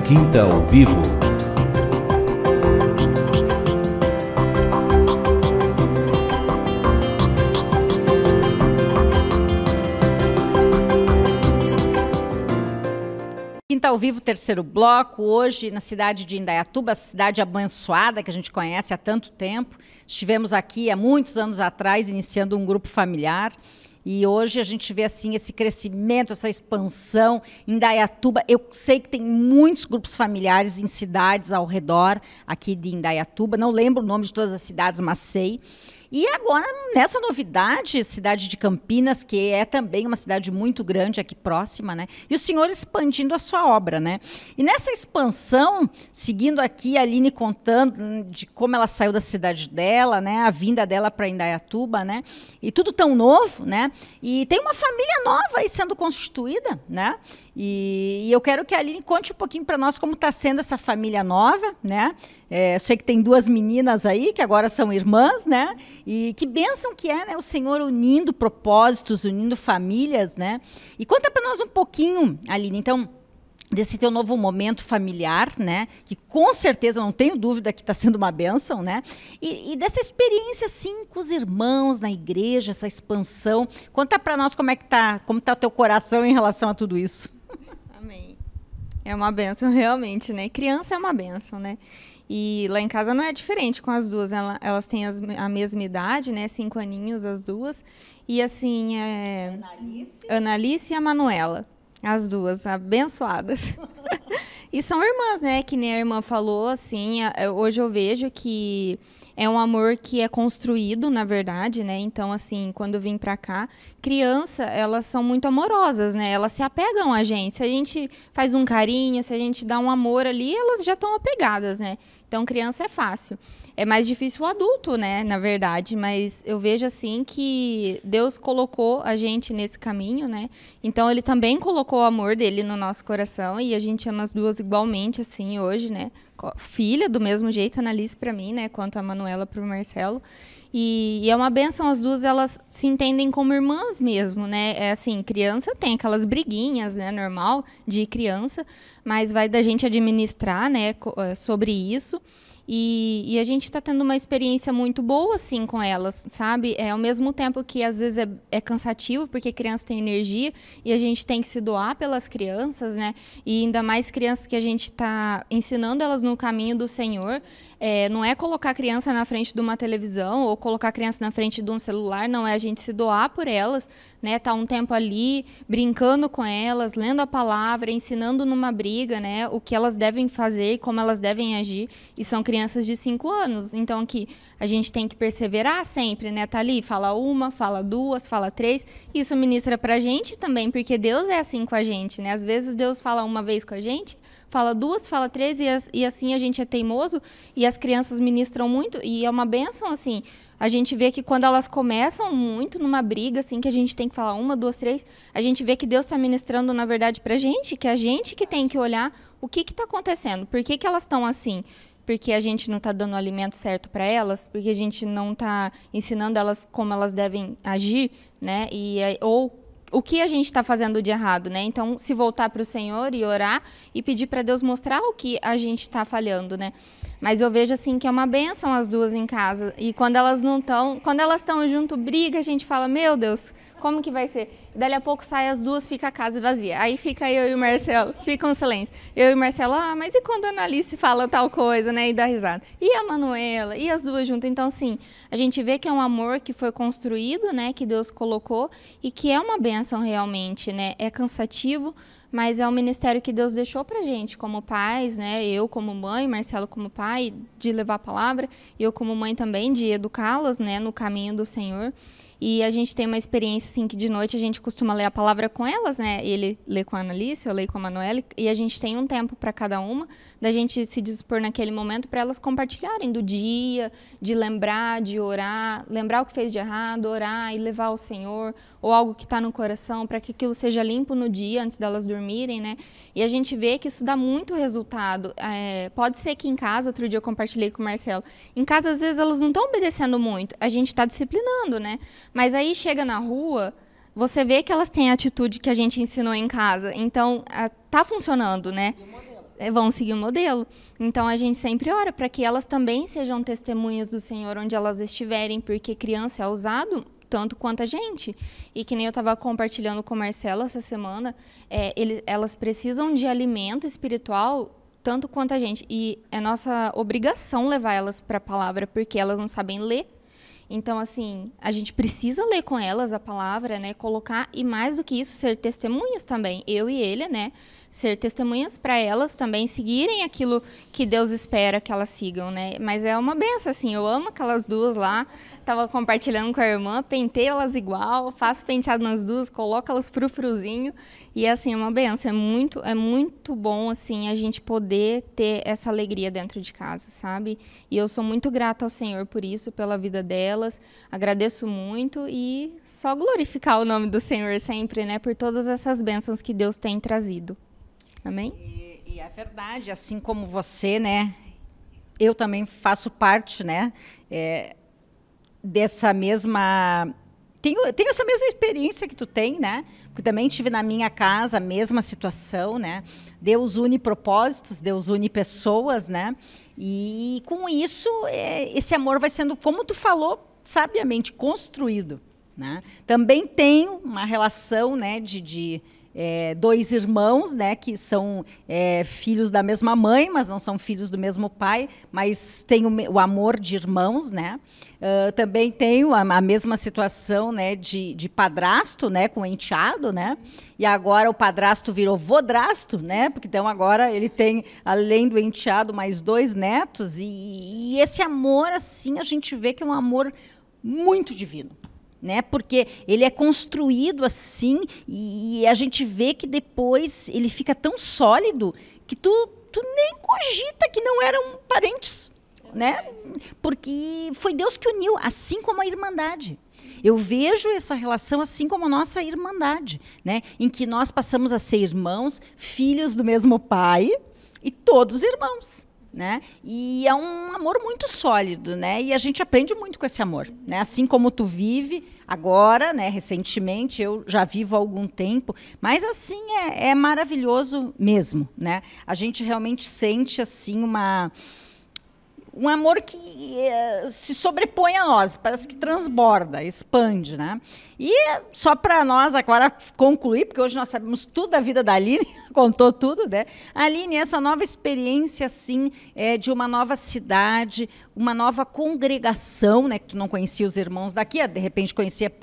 Quinta ao Vivo. Quinta ao Vivo, terceiro bloco, hoje na cidade de Indaiatuba, cidade abençoada que a gente conhece há tanto tempo. Estivemos aqui há muitos anos atrás, iniciando um grupo familiar. E hoje a gente vê assim esse crescimento, essa expansão em Indaiatuba. Eu sei que tem muitos grupos familiares em cidades ao redor aqui de Indaiatuba. Não lembro o nome de todas as cidades, mas sei. E agora, nessa novidade, cidade de Campinas, que é também uma cidade muito grande aqui próxima, né? E o Senhor expandindo a sua obra, né? E nessa expansão, seguindo aqui a Aline contando de como ela saiu da cidade dela, né? A vinda dela para Indaiatuba, né? E tudo tão novo, né? E tem uma família nova aí sendo constituída, né? E eu quero que a Aline conte um pouquinho para nós como está sendo essa família nova, né? Eu sei que tem duas meninas aí, que agora são irmãs, né? E que bênção que é, né? O Senhor unindo propósitos, unindo famílias, né? E conta para nós um pouquinho, Aline, então, desse teu novo momento familiar, né? Que com certeza, não tenho dúvida que está sendo uma bênção, né? E dessa experiência, assim, com os irmãos na igreja, essa expansão. Conta para nós como está o teu coração em relação a tudo isso. Amém. É uma bênção, realmente, né? Criança é uma bênção, né? E lá em casa não é diferente com as duas. Elas têm a mesma idade, né? 5 aninhos as duas. E assim, Ana Alice e a Manuela. As duas, abençoadas. E são irmãs, né? Que nem a irmã falou, assim, hoje eu vejo que é um amor que é construído, na verdade, né? Então, assim, quando eu vim pra cá, criança, elas são muito amorosas, né? Elas se apegam a gente. Se a gente faz um carinho, se a gente dá um amor ali, elas já estão apegadas, né? Então, criança é fácil. É mais difícil o adulto, né, na verdade, mas eu vejo assim que Deus colocou a gente nesse caminho, né? Então ele também colocou o amor dele no nosso coração e a gente ama as duas igualmente assim hoje, né? Filha do mesmo jeito, a Annalise para mim, né, quanto a Manuela para o Marcelo. E é uma bênção, as duas, elas se entendem como irmãs mesmo, né? É assim, criança tem aquelas briguinhas, né, normal de criança, mas vai da gente administrar, né, sobre isso. E a gente está tendo uma experiência muito boa, assim, com elas, sabe? Ao mesmo tempo que, às vezes, é cansativo, porque criança tem energia e a gente tem que se doar pelas crianças, né? E ainda mais crianças que a gente está ensinando elas no caminho do Senhor. Não é colocar a criança na frente de uma televisão ou colocar a criança na frente de um celular, não é a gente se doar por elas, né? Tá um tempo ali, brincando com elas, lendo a palavra, ensinando numa briga, né? O que elas devem fazer e como elas devem agir. E são crianças de 5 anos, então que a gente tem que perseverar sempre, né? Tá ali, fala uma, fala duas, fala 3. Isso ministra pra gente também, porque Deus é assim com a gente, né? Às vezes Deus fala uma vez com a gente, fala 2, fala 3 e assim a gente é teimoso e as crianças ministram muito e é uma bênção, assim. A gente vê que quando elas começam muito numa briga, assim, que a gente tem que falar 1, 2, 3, a gente vê que Deus está ministrando, na verdade, pra gente, que a gente que tem que olhar o que está acontecendo, por que elas estão assim. Porque a gente não está dando o alimento certo para elas, porque a gente não está ensinando elas como elas devem agir, né? Ou o que a gente está fazendo de errado, né? Então, se voltar para o Senhor e orar e pedir para Deus mostrar o que a gente está falhando, né? Mas eu vejo assim que é uma bênção as duas em casa. E quando elas não estão, quando elas estão junto, briga, a gente fala, meu Deus, como que vai ser? Dali a pouco sai as duas, fica a casa vazia. Aí fica eu e o Marcelo, fica um silêncio. Eu e o Marcelo, mas e quando a Annalise fala tal coisa, né? E dá risada. E a Manuela, e as duas juntas. Então, assim, a gente vê que é um amor que foi construído, né? Que Deus colocou e que é uma bênção realmente, né? É cansativo, mas é um ministério que Deus deixou pra gente como pais, né? Eu como mãe, Marcelo como pai, de levar a palavra. Eu como mãe também, de educá-las, né? No caminho do Senhor. E a gente tem uma experiência, assim, que de noite a gente costuma ler a palavra com elas, né? Ele lê com a Annalise, eu leio com a Manuela, e a gente tem um tempo para cada uma, da gente se dispor naquele momento para elas compartilharem do dia, de lembrar, de orar, lembrar o que fez de errado, orar e levar ao Senhor, ou algo que está no coração, para que aquilo seja limpo no dia, antes delas dormirem, né? E a gente vê que isso dá muito resultado. Pode ser que em casa, outro dia eu compartilhei com o Marcelo, em casa às vezes elas não estão obedecendo muito, a gente está disciplinando, né? Mas aí chega na rua, você vê que elas têm a atitude que a gente ensinou em casa. Então, tá funcionando, né? vão seguir o modelo. Então, a gente sempre ora para que elas também sejam testemunhas do Senhor onde elas estiverem, porque criança é usado tanto quanto a gente. E que nem eu estava compartilhando com a Marcela essa semana, elas precisam de alimento espiritual tanto quanto a gente. E é nossa obrigação levar elas para a palavra, porque elas não sabem ler. Então, assim, a gente precisa ler com elas a palavra, né? Colocar, e mais do que isso, ser testemunhas também. Eu e ele, né? Ser testemunhas para elas também seguirem aquilo que Deus espera que elas sigam, né? Mas é uma benção, assim, eu amo aquelas duas lá. Tava compartilhando com a irmã, pentei elas igual, faço penteado nas duas, coloco elas frufruzinho. E, assim, é uma benção. É muito bom, assim, a gente poder ter essa alegria dentro de casa, sabe? E eu sou muito grata ao Senhor por isso, pela vida delas. Agradeço muito e só glorificar o nome do Senhor sempre, né? Por todas essas bênçãos que Deus tem trazido. Amém? E é verdade, assim como você, né? Eu também faço parte, né? Dessa mesma... Tenho essa mesma experiência que tu tem, né? Porque também tive na minha casa a mesma situação, né? Deus une propósitos, Deus une pessoas, né? E com isso, esse amor vai sendo, como tu falou, sabiamente construído, né? Também tenho uma relação, né, de dois irmãos, né, que são filhos da mesma mãe, mas não são filhos do mesmo pai, mas tem o amor de irmãos, né? Também tenho a mesma situação, né, de padrasto, né, com enteado, né? E agora o padrasto virou vodrasto, né? Porque então agora ele tem, além do enteado, mais 2 netos, e esse amor, assim, a gente vê que é um amor muito divino, né? Porque ele é construído assim e a gente vê que depois ele fica tão sólido que tu nem cogita que não eram parentes, né? Porque foi Deus que uniu, assim como a irmandade. Eu vejo essa relação assim como a nossa irmandade, né? Em que nós passamos a ser irmãos, filhos do mesmo pai e todos irmãos, né? E é um amor muito sólido, né? E a gente aprende muito com esse amor, né? Assim como tu vive agora, né? Recentemente, eu já vivo há algum tempo, mas assim é maravilhoso mesmo, né? A gente realmente sente assim um amor que se sobrepõe a nós, parece que transborda, expande, né? E só para nós agora concluir, porque hoje nós sabemos tudo da vida da Aline, contou tudo, né? Aline, essa nova experiência, assim, de uma nova cidade, uma nova congregação, né? Que tu não conhecia os irmãos daqui, de repente conhecia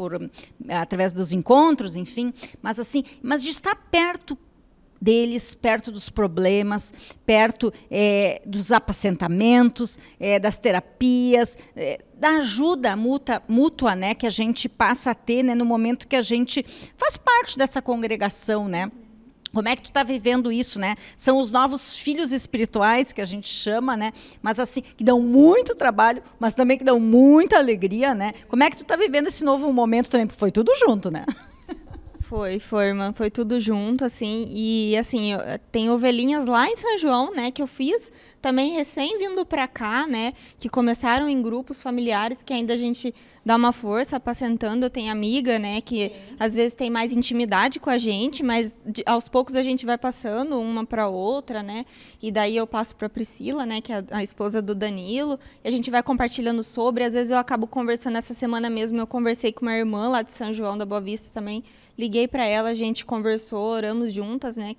através dos encontros, enfim, mas de estar perto deles, perto dos problemas, perto dos apacentamentos, das terapias, da ajuda mútua, né, que a gente passa a ter, né, no momento que a gente faz parte dessa congregação, né? Como é que tu está vivendo isso, né? São os novos filhos espirituais que a gente chama, né? Mas assim, que dão muito trabalho, mas também que dão muita alegria, né? Como é que tu está vivendo esse novo momento também? Porque foi tudo junto, né? Foi, irmã, foi tudo junto, assim, e assim, tem ovelhinhas lá em São João, né, que eu fiz, também recém vindo para cá, né, que começaram em grupos familiares, que ainda a gente dá uma força apacentando. Eu tenho amiga, né, que às vezes tem mais intimidade com a gente, mas aos poucos a gente vai passando uma para outra, né, e daí eu passo para Priscila, né, que é a esposa do Danilo, e a gente vai compartilhando sobre, às vezes eu acabo conversando, essa semana mesmo eu conversei com uma irmã lá de São João da Boa Vista também, liguei para ela, a gente conversou, oramos juntas, né,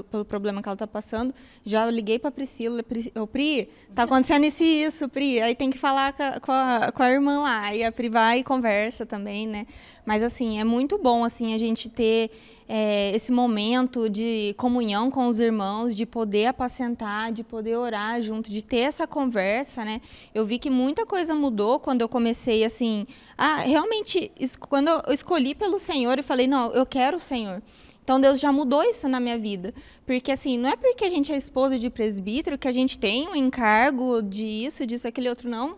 pelo problema que ela está passando. Já liguei para a Priscila, Pri, tá acontecendo isso, Pri. Aí tem que falar com a irmã lá. Aí a Pri vai e conversa também, né. Mas, assim, é muito bom, assim, a gente ter esse momento de comunhão com os irmãos, de poder apacentar, de poder orar junto, de ter essa conversa, né? Eu vi que muita coisa mudou quando eu comecei, assim, realmente, quando eu escolhi pelo Senhor e falei, não, eu quero o Senhor. Então, Deus já mudou isso na minha vida. Porque, assim, não é porque a gente é esposa de presbítero que a gente tem um encargo disso, aquele outro, não.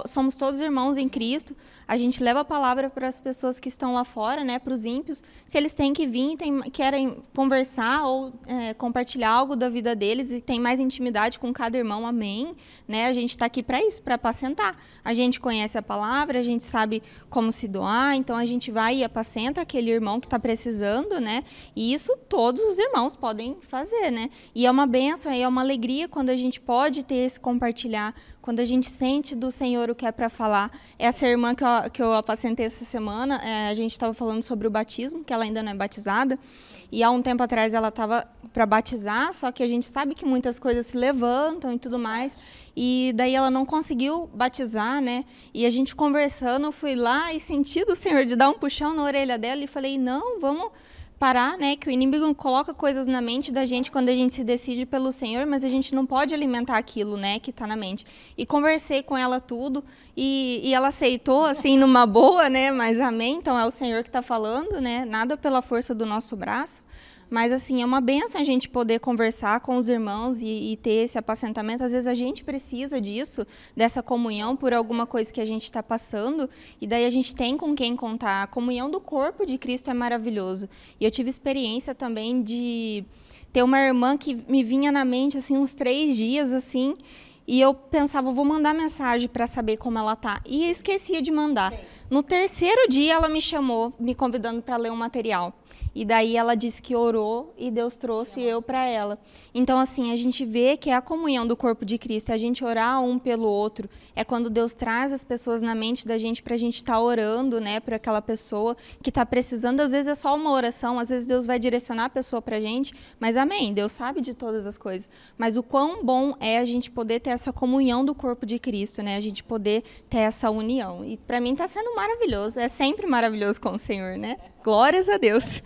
somos todos irmãos em Cristo, a gente leva a palavra para as pessoas que estão lá fora, né, para os ímpios, se eles têm que vir, querem conversar ou compartilhar algo da vida deles e tem mais intimidade com cada irmão, amém, né, a gente está aqui para isso, para apacentar. A gente conhece a palavra, a gente sabe como se doar, então a gente vai e apacenta aquele irmão que está precisando, né, e isso todos os irmãos podem fazer, né, e é uma bênção, é uma alegria quando a gente pode ter esse compartilhar, quando a gente sente do Senhor o que é para falar. Essa irmã que eu apacentei essa semana, a gente estava falando sobre o batismo, que ela ainda não é batizada, e há um tempo atrás ela estava para batizar, só que a gente sabe que muitas coisas se levantam e tudo mais, e daí ela não conseguiu batizar, né? E a gente conversando, eu fui lá e senti do Senhor de dar um puxão na orelha dela e falei, não, vamos parar, né, que o inimigo coloca coisas na mente da gente quando a gente se decide pelo Senhor, mas a gente não pode alimentar aquilo, né, que está na mente. E conversei com ela tudo, e ela aceitou, assim, numa boa, né, mas amém, então é o Senhor que está falando, né, nada pela força do nosso braço. Mas, assim, é uma bênção a gente poder conversar com os irmãos e ter esse apacentamento. Às vezes a gente precisa disso, dessa comunhão por alguma coisa que a gente está passando, e daí a gente tem com quem contar. A comunhão do corpo de Cristo é maravilhoso. E eu tive experiência também de ter uma irmã que me vinha na mente, assim, uns 3 dias, assim, e eu pensava, vou mandar mensagem para saber como ela tá. E esquecia de mandar. No 3º dia, ela me chamou, me convidando para ler um material. E daí ela disse que orou e Deus trouxe eu para ela. Então, assim, a gente vê que é a comunhão do corpo de Cristo, é a gente orar um pelo outro. É quando Deus traz as pessoas na mente da gente para a gente estar orando, né, por aquela pessoa que está precisando. Às vezes é só uma oração, às vezes Deus vai direcionar a pessoa para a gente, mas amém, Deus sabe de todas as coisas. Mas o quão bom é a gente poder ter essa comunhão do corpo de Cristo, né, a gente poder ter essa união. E para mim está sendo maravilhoso, é sempre maravilhoso com o Senhor, né? Glórias a Deus.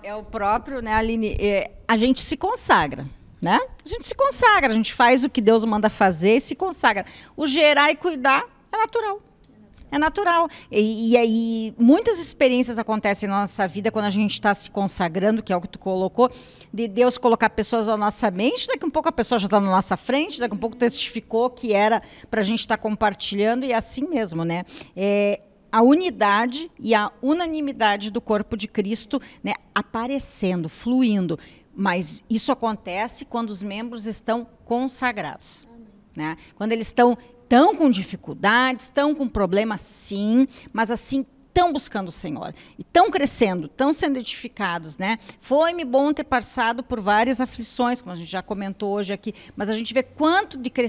É o próprio, né, Aline? A gente se consagra, né? A gente se consagra, a gente faz o que Deus manda fazer e se consagra. O gerar e cuidar é natural. É natural. E aí, muitas experiências acontecem na nossa vida quando a gente está se consagrando, que é o que tu colocou, de Deus colocar pessoas na nossa mente, daqui a um pouco a pessoa já está na nossa frente, daqui a um pouco testificou que era para a gente estar compartilhando, e é assim mesmo, né? A unidade e a unanimidade do corpo de Cristo, né, aparecendo, fluindo. Mas isso acontece quando os membros estão consagrados. Né? Quando eles estão com dificuldades, estão com problemas, sim, mas assim, estão buscando o Senhor. E estão crescendo, estão sendo edificados. Né? Foi-me bom ter passado por várias aflições, como a gente já comentou hoje aqui, mas a gente vê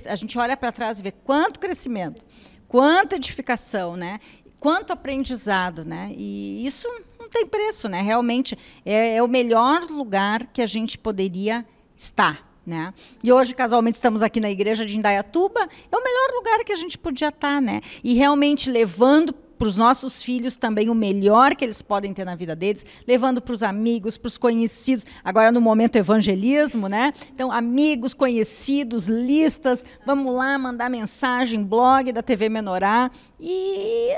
a gente olha para trás e vê quanto crescimento, quanta edificação, né? Quanto aprendizado, né? E isso não tem preço, né? Realmente é o melhor lugar que a gente poderia estar, né? E hoje, casualmente, estamos aqui na igreja de Indaiatuba, é o melhor lugar que a gente podia estar, né? E realmente levando para os nossos filhos também o melhor que eles podem ter na vida deles, levando para os amigos, para os conhecidos, agora no momento evangelismo, né? Então, amigos, conhecidos, listas, vamos lá mandar mensagem, blog da TV Menorá, e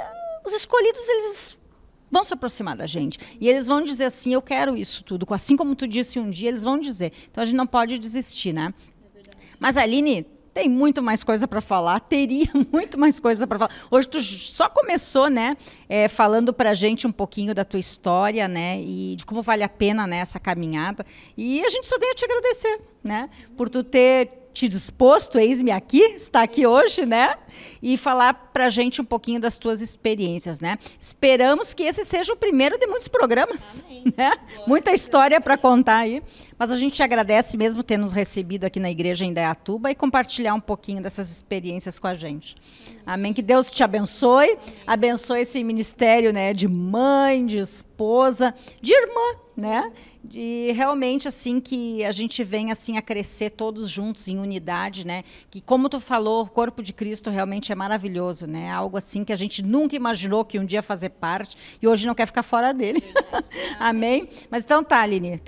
os escolhidos, eles vão se aproximar da gente. E eles vão dizer assim, eu quero isso tudo. Assim como tu disse um dia, eles vão dizer. Então, a gente não pode desistir, né? Mas, Aline, tem muito mais coisa para falar, teria muito mais coisa para falar. Hoje tu só começou, né, falando para a gente um pouquinho da tua história, né, e de como vale a pena, né, essa caminhada. E a gente só tem a te agradecer, né, por tu ter te disposto, eis-me aqui, está aqui hoje, né? E falar para a gente um pouquinho das tuas experiências, né? Esperamos que esse seja o primeiro de muitos programas, né? Muita história para contar aí, mas a gente agradece mesmo ter nos recebido aqui na igreja em Indaiatuba e compartilhar um pouquinho dessas experiências com a gente. Amém? Que Deus te abençoe, abençoe esse ministério, né? De mãe, de esposa, de irmã, né? De realmente assim que a gente venha assim a crescer todos juntos em unidade, né? Que como tu falou, o corpo de Cristo realmente é maravilhoso, né? Algo assim que a gente nunca imaginou que um dia fazer parte e hoje não quer ficar fora dele. Amém? Mas então tá, Aline,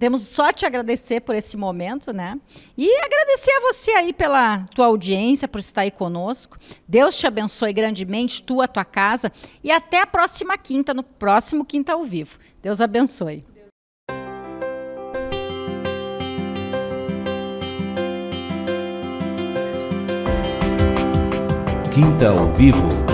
temos só te agradecer por esse momento, né? E agradecer a você aí pela tua audiência, por estar aí conosco. Deus te abençoe grandemente, a tua casa, e até a próxima quinta, no próximo Quinta ao Vivo. Deus abençoe. Quinta ao Vivo.